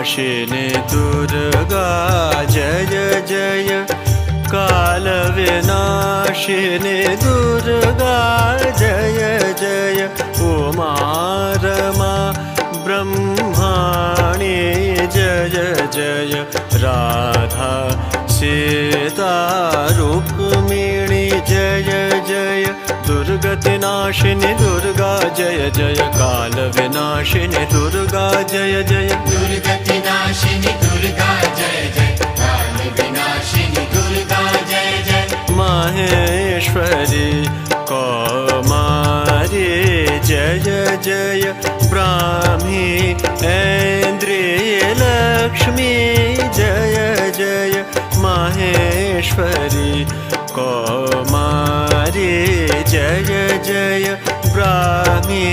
विनाशिनी दुर्गा जय जय काल विनाशिनी दुर्गा जय जय उमा रमा ब्रह्माणी जय जय राधा सीता रुक्मिणी जय जय दुर्गतिनाशिनी दुर्गा जय जय काल विनाशिनी दुर्गा जय जय दुर्गतिनाशिनी दुर्गा जय जय काल विनाशिनी दुर्गा जय जय माहेश्वरी कौमारी जय जय ब्राह्मी ऐन्द्रिय लक्ष्मी जय जय माहेश्वरी कौमारी जय जय ब्राह्मी